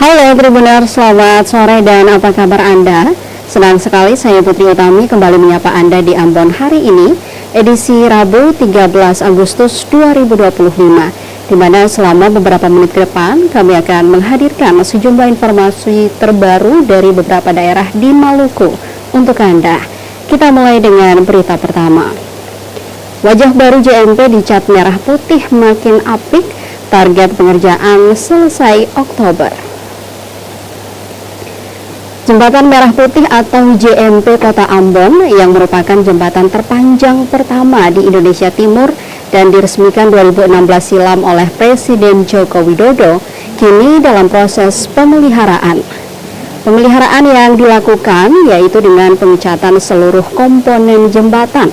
Halo Tribuners, selamat sore dan apa kabar Anda? Senang sekali saya Putri Utami kembali menyapa Anda di Ambon hari ini, edisi Rabu 13 Agustus 2025, di mana selama beberapa menit ke depan kami akan menghadirkan sejumlah informasi terbaru dari beberapa daerah di Maluku untuk Anda. Kita mulai dengan berita pertama. Wajah baru JMP dicat merah putih makin apik, target pengerjaan selesai Oktober. Jembatan Merah Putih atau JMP Kota Ambon yang merupakan jembatan terpanjang pertama di Indonesia Timur dan diresmikan 2016 silam oleh Presiden Joko Widodo, kini dalam proses pemeliharaan. Pemeliharaan yang dilakukan yaitu dengan pengecatan seluruh komponen jembatan.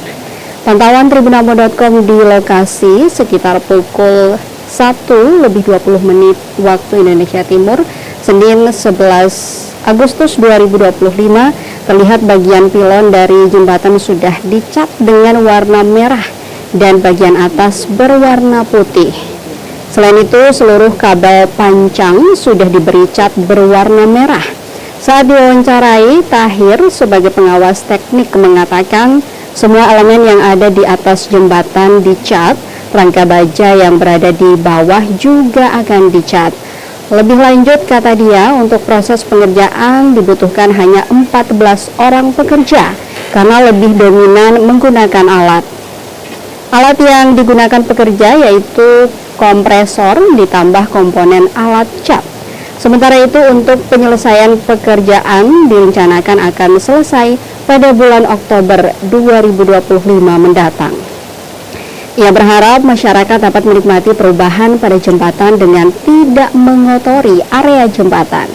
Pantauan tribunambon.com di lokasi sekitar pukul 1:20 waktu Indonesia Timur, Senin 11 Agustus 2025, terlihat bagian pilon dari jembatan sudah dicat dengan warna merah dan bagian atas berwarna putih. Selain itu, seluruh kabel pancang sudah diberi cat berwarna merah. Saat diwawancarai, Tahir sebagai pengawas teknik mengatakan semua elemen yang ada di atas jembatan dicat, rangka baja yang berada di bawah juga akan dicat. Lebih lanjut, kata dia, untuk proses pengerjaan dibutuhkan hanya 14 orang pekerja karena lebih dominan menggunakan alat. Alat yang digunakan pekerja yaitu kompresor ditambah komponen alat cat. Sementara itu untuk penyelesaian pekerjaan direncanakan akan selesai pada bulan Oktober 2025 mendatang. Ia berharap masyarakat dapat menikmati perubahan pada jembatan dengan tidak mengotori area jembatan.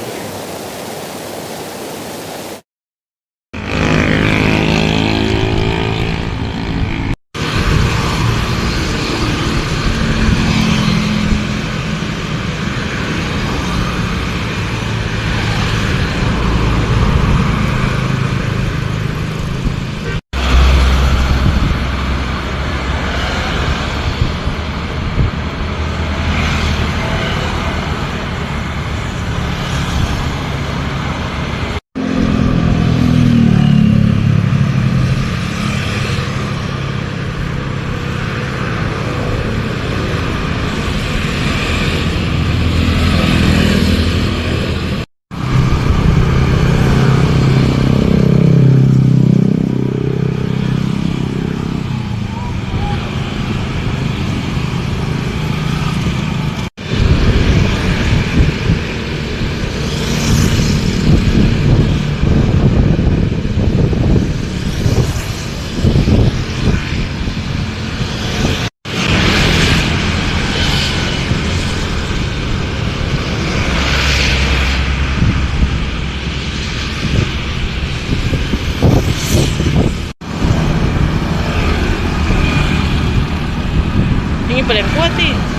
Ini paling kuat sih.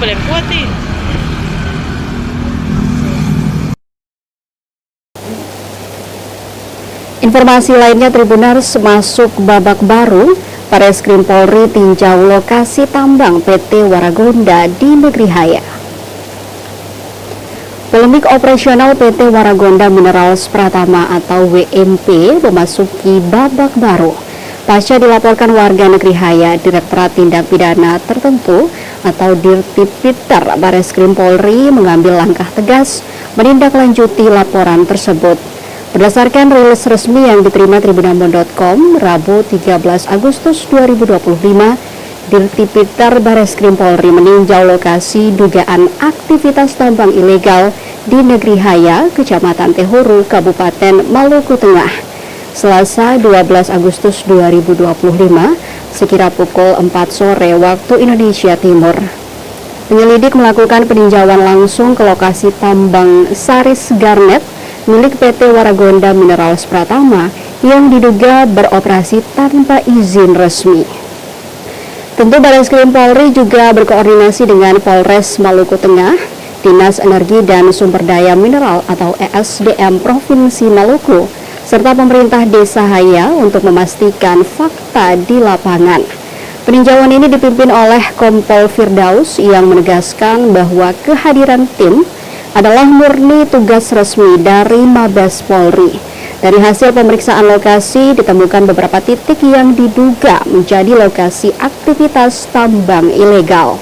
kabel yang kuat nih. Informasi lainnya, Tribuners masuk babak baru. Bareskrim Polri tinjau lokasi tambang PT Waragonda di Negeri Haya. Polemik operasional PT Waragonda Minerals Pratama atau WMP memasuki babak baru. Pasca dilaporkan warga Negeri Haya, Direktorat Tindak Pidana Tertentu atau Dirtipiter Bareskrim Polri mengambil langkah tegas menindaklanjuti laporan tersebut. Berdasarkan rilis resmi yang diterima tribunambon.com, Rabu 13 Agustus 2025, Dirtipiter Bareskrim Polri meninjau lokasi dugaan aktivitas tambang ilegal di Negeri Haya, Kecamatan Tehuru, Kabupaten Maluku Tengah. Selasa 12 Agustus 2025, sekira pukul 4 sore waktu Indonesia Timur. Penyelidik melakukan peninjauan langsung ke lokasi tambang Saris Garnet milik PT Waragonda Minerals Pratama yang diduga beroperasi tanpa izin resmi. Tentu Bareskrim Polri juga berkoordinasi dengan Polres Maluku Tengah, Dinas Energi dan Sumber Daya Mineral atau ESDM Provinsi Maluku, serta pemerintah Desa Haya untuk memastikan fakta di lapangan. Peninjauan ini dipimpin oleh Kompol Firdaus yang menegaskan bahwa kehadiran tim adalah murni tugas resmi dari Mabes Polri. Dari hasil pemeriksaan lokasi ditemukan beberapa titik yang diduga menjadi lokasi aktivitas tambang ilegal.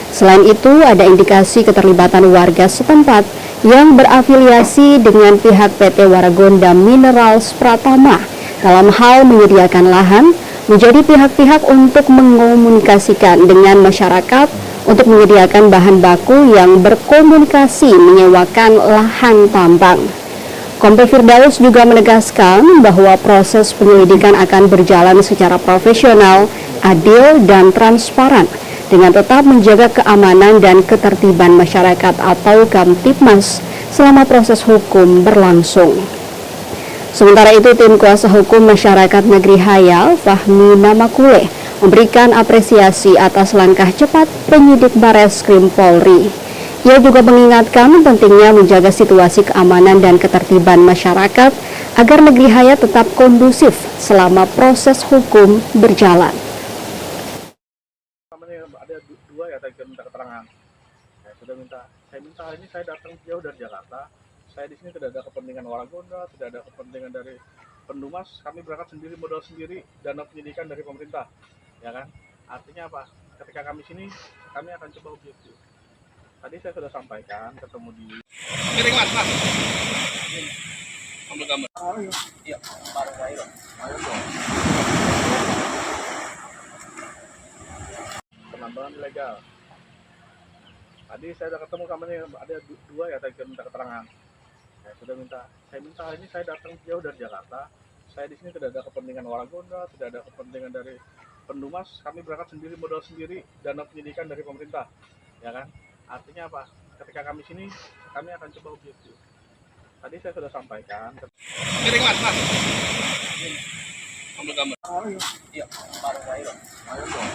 Selain itu, ada indikasi keterlibatan warga setempat yang berafiliasi dengan pihak PT Waragonda Minerals Pratama dalam hal menyediakan lahan, menjadi pihak-pihak untuk mengomunikasikan dengan masyarakat untuk menyediakan bahan baku yang berkomunikasi menyewakan lahan tambang. Kompol Firdaus juga menegaskan bahwa proses penyelidikan akan berjalan secara profesional, adil, dan transparan dengan tetap menjaga keamanan dan ketertiban masyarakat atau Kamtibmas selama proses hukum berlangsung. Sementara itu, tim kuasa hukum masyarakat Negeri Haya, Fahmi Namakule, memberikan apresiasi atas langkah cepat penyidik Bareskrim Polri. Ia juga mengingatkan pentingnya menjaga situasi keamanan dan ketertiban masyarakat agar Negeri Haya tetap kondusif selama proses hukum berjalan. Ada dua ya, tadi minta keterangan. Saya minta ini, saya datang jauh dari Jakarta. Saya di sini tidak ada kepentingan Waragonda, tidak ada kepentingan dari Pendumas. Kami berangkat sendiri, modal sendiri, dana penyidikan dari pemerintah. Ya kan? Artinya apa? Ketika kami sini, kami akan coba objektif. Tadi saya sudah sampaikan, ketemu di Miring mas. Ambil gambar. Oh iya. Iya, bareng saya. Ayo dong. Penambangan ilegal. Tadi saya sudah ketemu kami, ada dua ya, tadi minta keterangan. Saya minta ini, saya datang jauh dari Jakarta. Saya di sini tidak ada kepentingan Waragonda, tidak ada kepentingan dari Pendumas. Kami berangkat sendiri, modal sendiri, dana penyidikan dari pemerintah. Ya kan? Artinya apa? Ketika kami sini, kami akan coba objektif. Tadi saya sudah sampaikan. Miring mas. Ambil gambar. Oh iya. Iya, bareng saya. Ayo dong.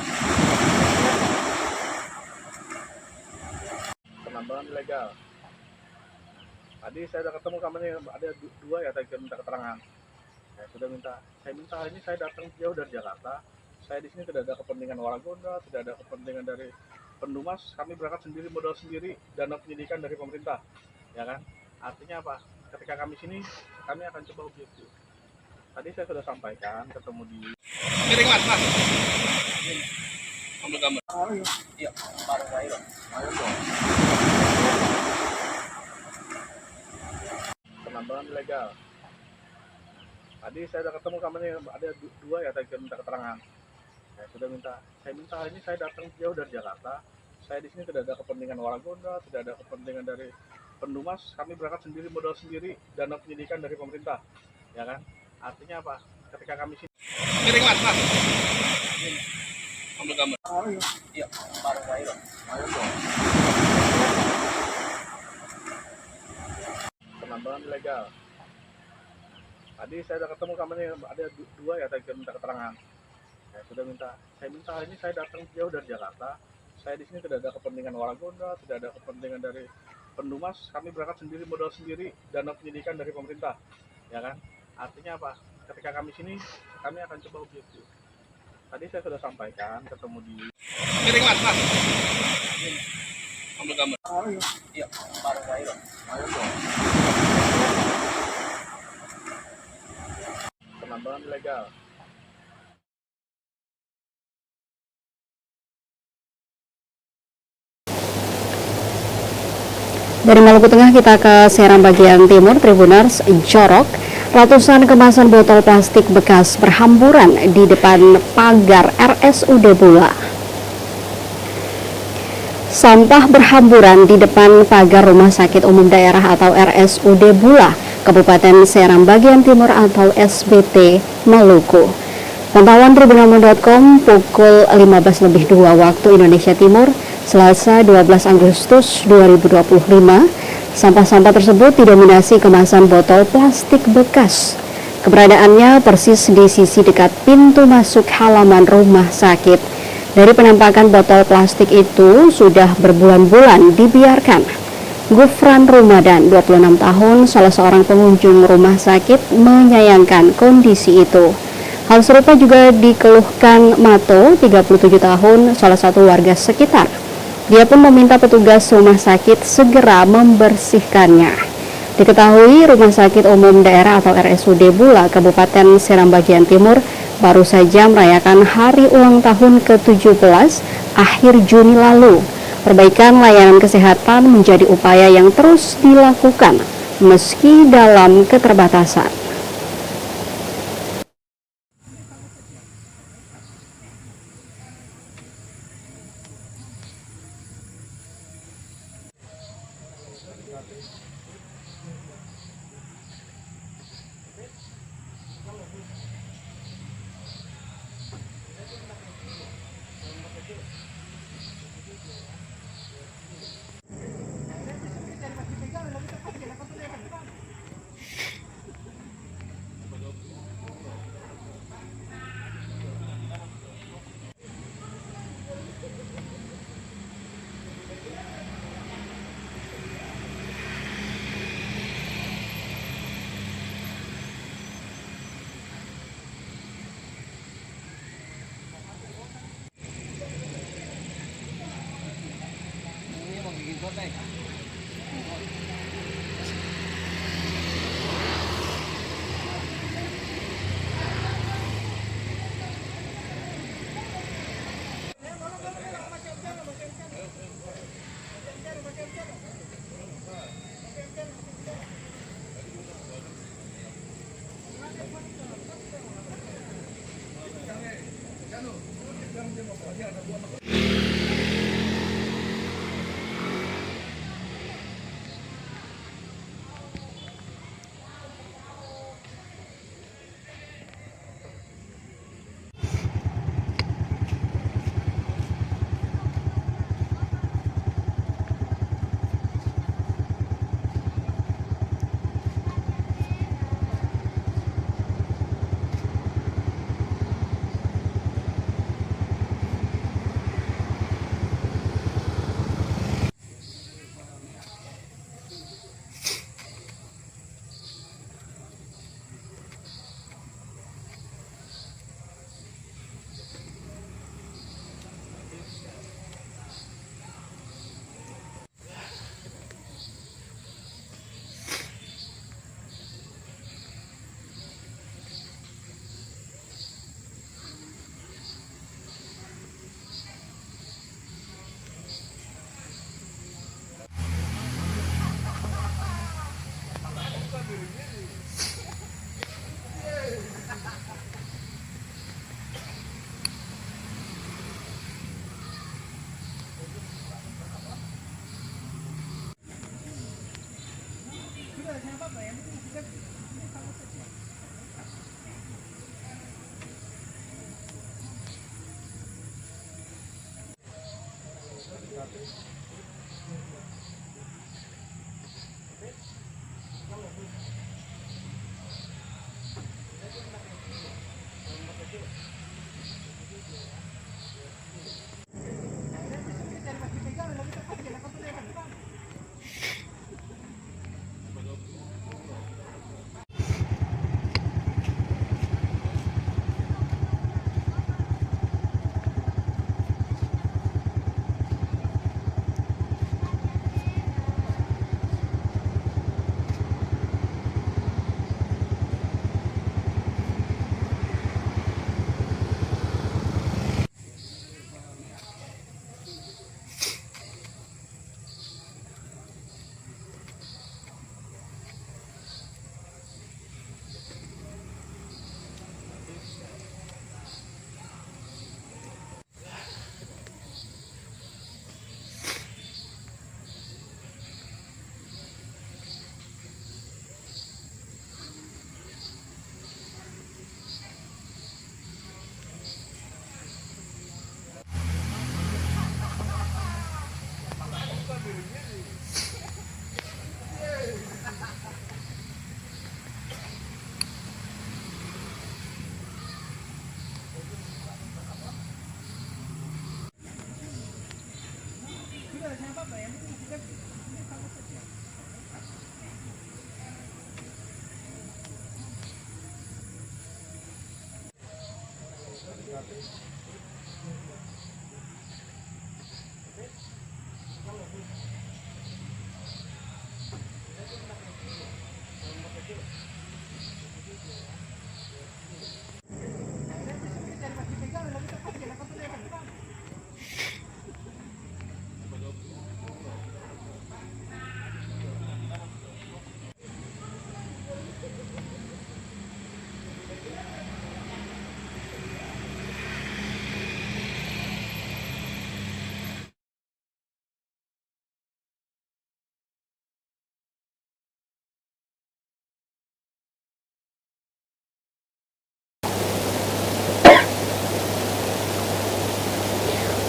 Penambangan ilegal. Tadi saya sudah ketemu kami, ada dua ya, tadi minta keterangan. Saya minta ini, saya datang jauh dari Jakarta. Saya di sini tidak ada kepentingan Waragonda, tidak ada kepentingan dari Pendumas. Kami berangkat sendiri, modal sendiri, dana penyidikan dari pemerintah. Ya kan? Artinya apa? Ketika kami sini, kami akan coba objektif. Tadi saya sudah sampaikan, ketemu di Miring mas. Ambil gambar. Oh iya. Iya, bareng saya. Ayo dong. Penambangan ilegal. Tadi saya sudah ketemu kami, ada dua ya, tadi minta keterangan. Saya minta ini, saya datang jauh dari Jakarta. Saya di sini tidak ada kepentingan Waragonda, tidak ada kepentingan dari Pendumas. Kami berangkat sendiri, modal sendiri, dana penyidikan dari pemerintah. Ya kan? Artinya apa? Ketika kami sini. Miring mas. Ambil gambar. Oh iya. Iya, bareng saya. Ayo dong. Penambangan ilegal. Tadi saya sudah ketemu kami, ada dua ya, tadi minta keterangan. Saya minta ini, saya datang jauh dari Jakarta. Saya di sini tidak ada kepentingan Waragonda, tidak ada kepentingan dari Pendumas. Kami berangkat sendiri, modal sendiri, dana penyidikan dari pemerintah, ya kan? Artinya apa? Ketika kami sini, kami akan coba objektif. Tadi saya sudah sampaikan, ketemu di Piring mas. Ambil gambar. Iya, baru ayo. Ayo dong. penambangan ilegal. Dari Maluku Tengah kita ke Serang bagian timur. Tribuners jorok, ratusan kemasan botol plastik bekas berhamburan di depan pagar RSUD Bula. Sampah berhamburan di depan pagar Rumah Sakit Umum Daerah atau RSUD Bula, Kabupaten Serang bagian timur atau SBT Maluku. Pantauan tribunalmu.com pukul 15.02 waktu Indonesia Timur, Selasa 12 Agustus 2025, sampah-sampah tersebut didominasi kemasan botol plastik bekas. Keberadaannya persis di sisi dekat pintu masuk halaman rumah sakit. Dari penampakan botol plastik itu sudah berbulan-bulan dibiarkan. Gufran Rumadan, 26 tahun, salah seorang pengunjung rumah sakit, menyayangkan kondisi itu. Hal serupa juga dikeluhkan Mato, 37 tahun, salah satu warga sekitar. Dia pun meminta petugas rumah sakit segera membersihkannya. Diketahui Rumah Sakit Umum Daerah atau RSUD Bula, Kabupaten Serang bagian timur, baru saja merayakan hari ulang tahun ke-17 akhir Juni lalu. Perbaikan layanan kesehatan menjadi upaya yang terus dilakukan meski dalam keterbatasan.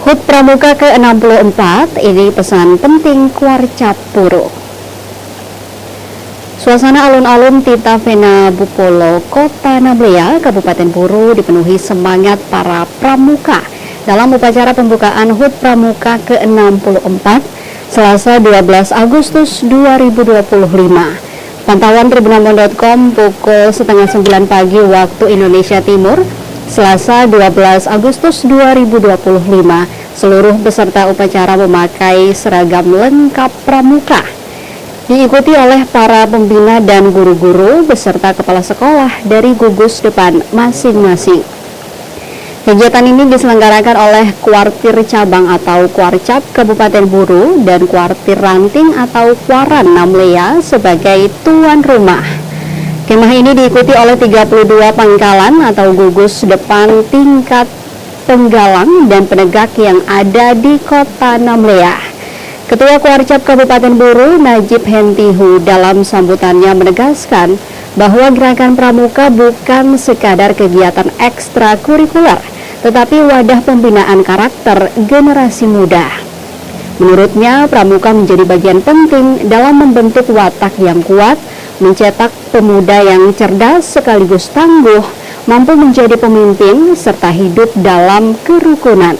HUT Pramuka ke-64, ini pesan penting Kuarcap Puro. Suasana alun-alun Tita Vena Bupolo, Kota Nablea, Kabupaten Puro dipenuhi semangat para pramuka dalam upacara pembukaan HUT Pramuka ke-64 Selasa 12 Agustus 2025. Pantauan tribunambon.com pukul setengah 9 pagi waktu Indonesia Timur, Selasa 12 Agustus 2025, seluruh peserta upacara memakai seragam lengkap pramuka. Diikuti oleh para pembina dan guru-guru beserta kepala sekolah dari gugus depan masing-masing. Kegiatan ini diselenggarakan oleh Kuartir Cabang atau Kuarcap Kabupaten Buru dan Kuartir Ranting atau Kuaran Namlea sebagai tuan rumah. Kemah ini diikuti oleh 32 pangkalan atau gugus depan tingkat penggalang dan penegak yang ada di Kota Namlea. Ketua Kuarcap Kabupaten Buru, Najib Hentihu, dalam sambutannya menegaskan bahwa gerakan pramuka bukan sekadar kegiatan ekstrakurikuler, tetapi wadah pembinaan karakter generasi muda. Menurutnya, pramuka menjadi bagian penting dalam membentuk watak yang kuat, mencetak pemuda yang cerdas sekaligus tangguh, mampu menjadi pemimpin, serta hidup dalam kerukunan.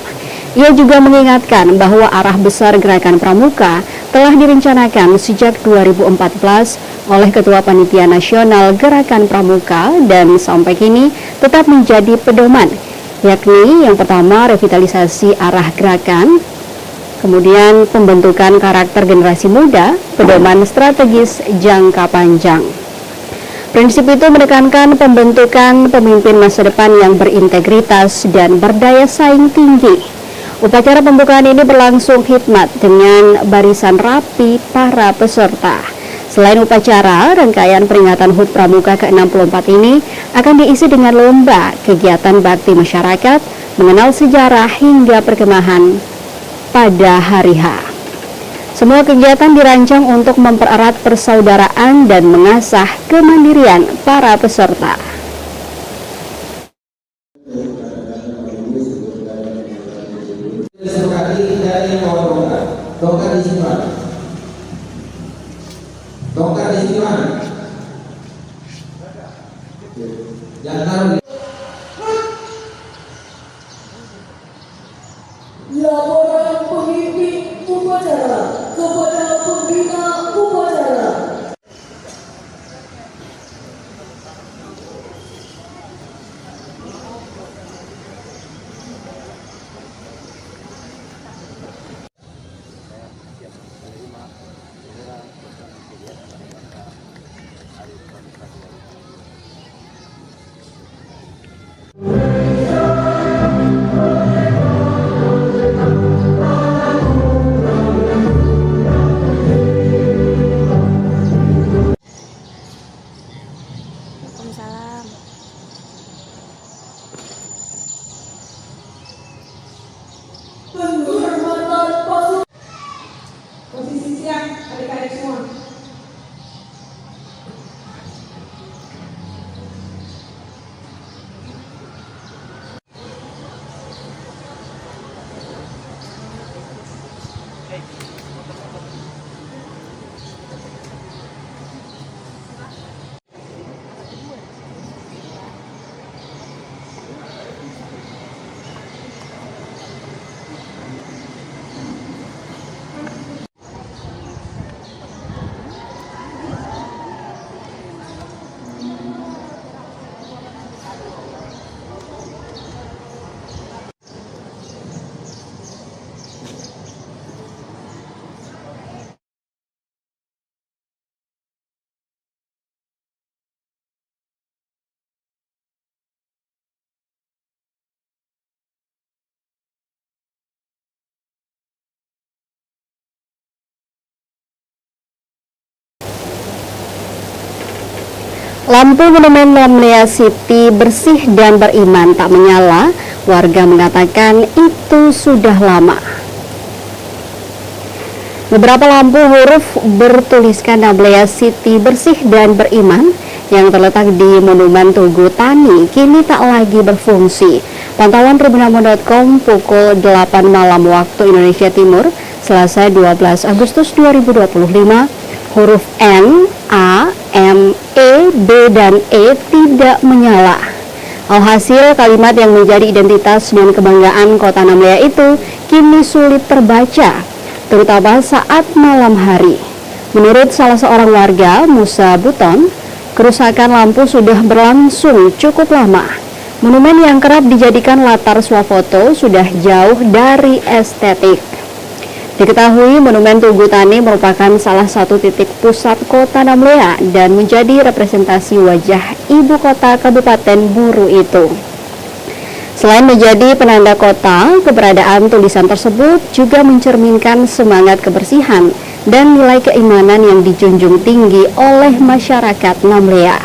Ia juga mengingatkan bahwa arah besar gerakan pramuka telah direncanakan sejak 2014 oleh Ketua Panitia Nasional Gerakan Pramuka dan sampai kini tetap menjadi pedoman, yakni yang pertama revitalisasi arah gerakan, kemudian pembentukan karakter generasi muda, pedoman strategis jangka panjang. Prinsip itu menekankan pembentukan pemimpin masa depan yang berintegritas dan berdaya saing tinggi. Upacara pembukaan ini berlangsung hikmat dengan barisan rapi para peserta. Selain upacara, rangkaian peringatan HUT Pramuka ke-64 ini akan diisi dengan lomba, kegiatan bakti masyarakat, mengenal sejarah hingga perkemahan pada hari H. Semua kegiatan dirancang untuk mempererat persaudaraan dan mengasah kemandirian para peserta. Tongkat di mana? Tongkat di mana? Jangan laporan pemimpin upacara kepada pembina upacara. Lampu monumen Namlea City bersih dan beriman tak menyala. Warga mengatakan itu sudah lama. Beberapa lampu huruf bertuliskan Namlea City bersih dan beriman yang terletak di Monumen Tugu Tani kini tak lagi berfungsi. Pantauan tribunamo.com pukul 8 malam waktu Indonesia Timur, Selasa 12 Agustus 2025. Huruf N, A, M, E, B, dan E tidak menyala. Alhasil kalimat yang menjadi identitas dan kebanggaan kota Namlea itu kini sulit terbaca, terutama saat malam hari. Menurut salah seorang warga, Musa Buton, kerusakan lampu sudah berlangsung cukup lama. Monumen yang kerap dijadikan latar swafoto sudah jauh dari estetik. Diketahui Monumen Tugu Tani merupakan salah satu titik pusat kota Namlea dan menjadi representasi wajah ibu kota Kabupaten Buru itu. Selain menjadi penanda kota, keberadaan tulisan tersebut juga mencerminkan semangat kebersihan dan nilai keimanan yang dijunjung tinggi oleh masyarakat Namlea.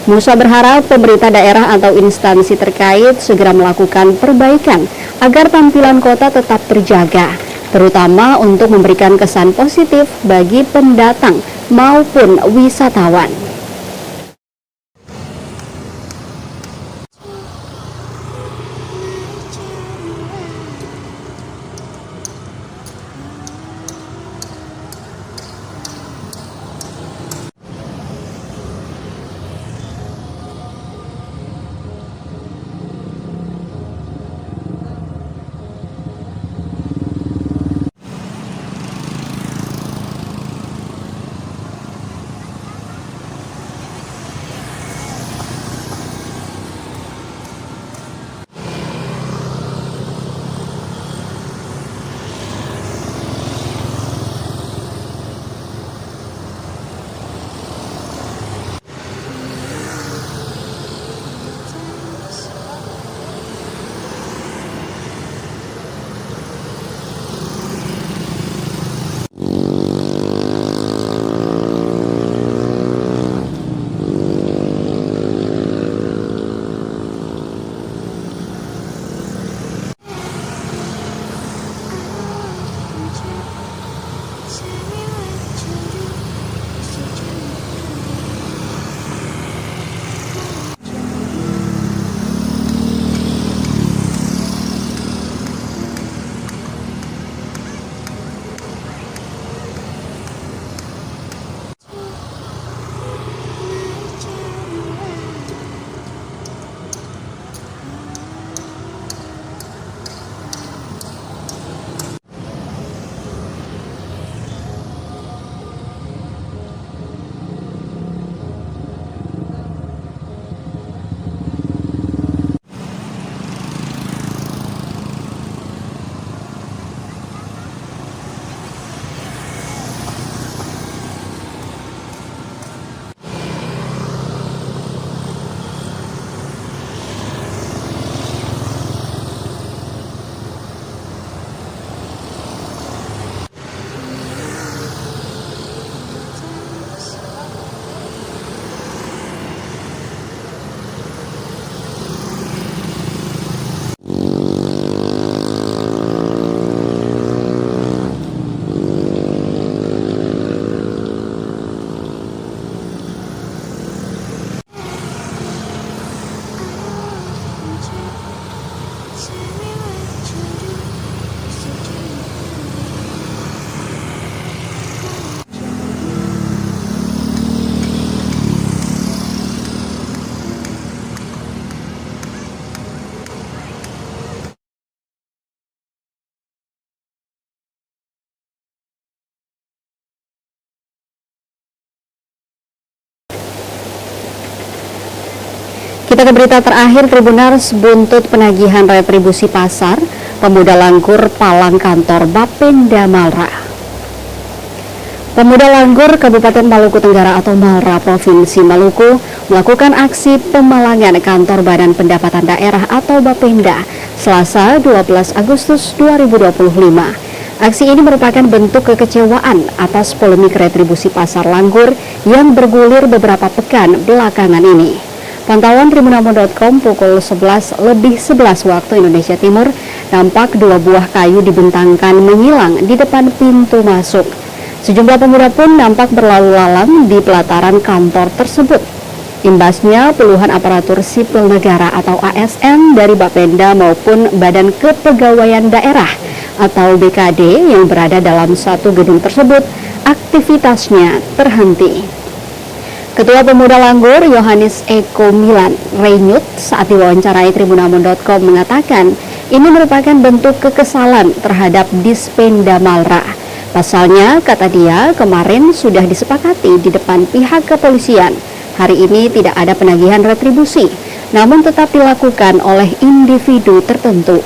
Musa berharap pemerintah daerah atau instansi terkait segera melakukan perbaikan agar tampilan kota tetap terjaga, terutama untuk memberikan kesan positif bagi pendatang maupun wisatawan. Kita ke berita terakhir, Tribunars buntut penagihan retribusi pasar, pemuda Langgur palang kantor Bapenda Malra. Pemuda Langgur Kabupaten Maluku Tenggara atau Malra Provinsi Maluku melakukan aksi pemalangan kantor Badan Pendapatan Daerah atau Bapenda Selasa 12 Agustus 2025. Aksi ini merupakan bentuk kekecewaan atas polemik retribusi pasar Langgur yang bergulir beberapa pekan belakangan ini. Pantauan tribunambon.com pukul 11 lebih 11 waktu Indonesia Timur, nampak 2 buah kayu dibentangkan menghilang di depan pintu masuk. Sejumlah pemuda pun nampak berlalu lalang di pelataran kantor tersebut. Imbasnya, puluhan aparatur sipil negara atau ASN dari Bapenda maupun Badan Kepegawaian Daerah atau BKD yang berada dalam satu gedung tersebut, aktivitasnya terhenti. Ketua Pemuda Langgur, Yohanes Eko Milan Renyut, saat diwawancarai tribunambon.com mengatakan ini merupakan bentuk kekesalan terhadap Dispenda Malra. Pasalnya, kata dia, kemarin sudah disepakati di depan pihak kepolisian. Hari ini tidak ada penagihan retribusi, namun tetap dilakukan oleh individu tertentu.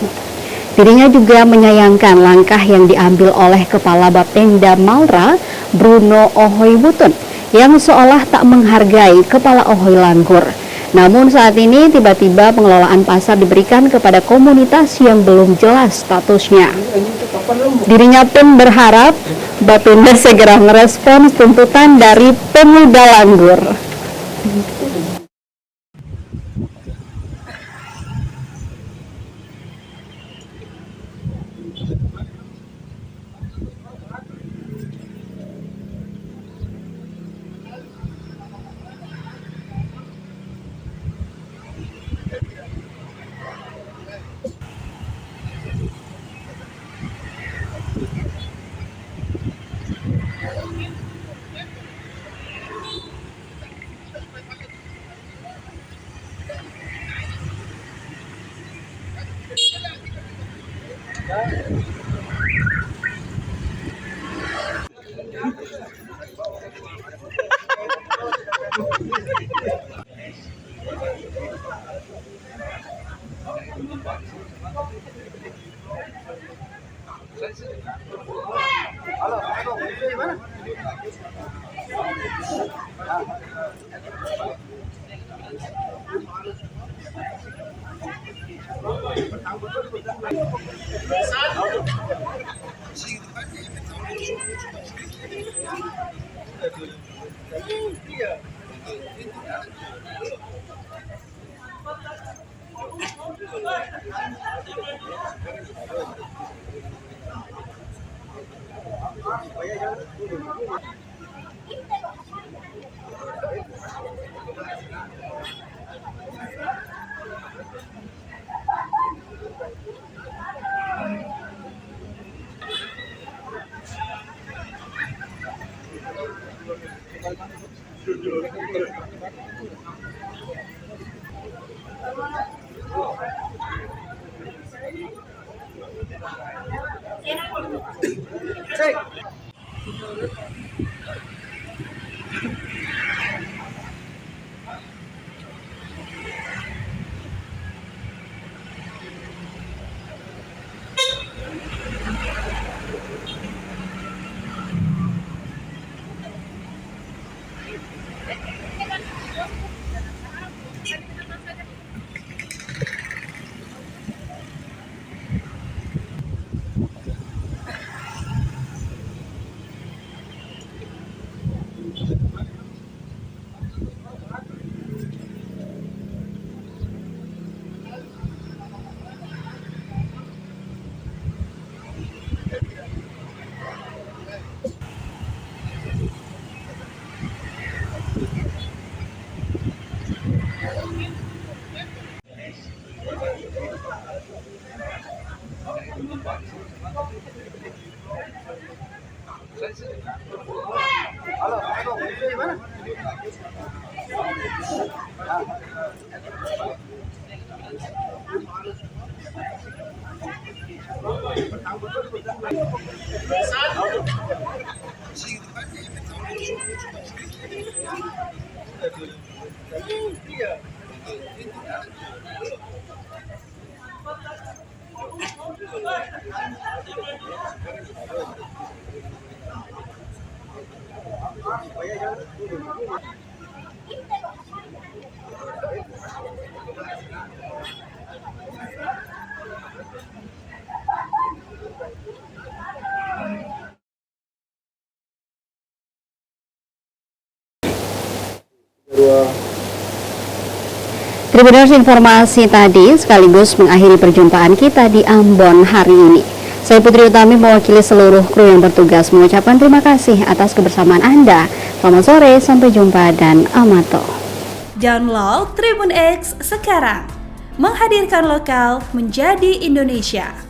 Dirinya juga menyayangkan langkah yang diambil oleh Kepala Bapenda Malra, Bruno Ohoy Butun, yang seolah tak menghargai Kepala Ohoy Langgur. Namun saat ini tiba-tiba pengelolaan pasar diberikan kepada komunitas yang belum jelas statusnya. Dirinya pun berharap Bapenda segera merespons tuntutan dari pemuda Langgur. Tribuners, informasi tadi sekaligus mengakhiri perjumpaan kita di Ambon hari ini. Saya Putri Utami mewakili seluruh kru yang bertugas mengucapkan terima kasih atas kebersamaan Anda. Selamat sore, sampai jumpa dan amato. Download Tribun X sekarang. Menghadirkan lokal menjadi Indonesia.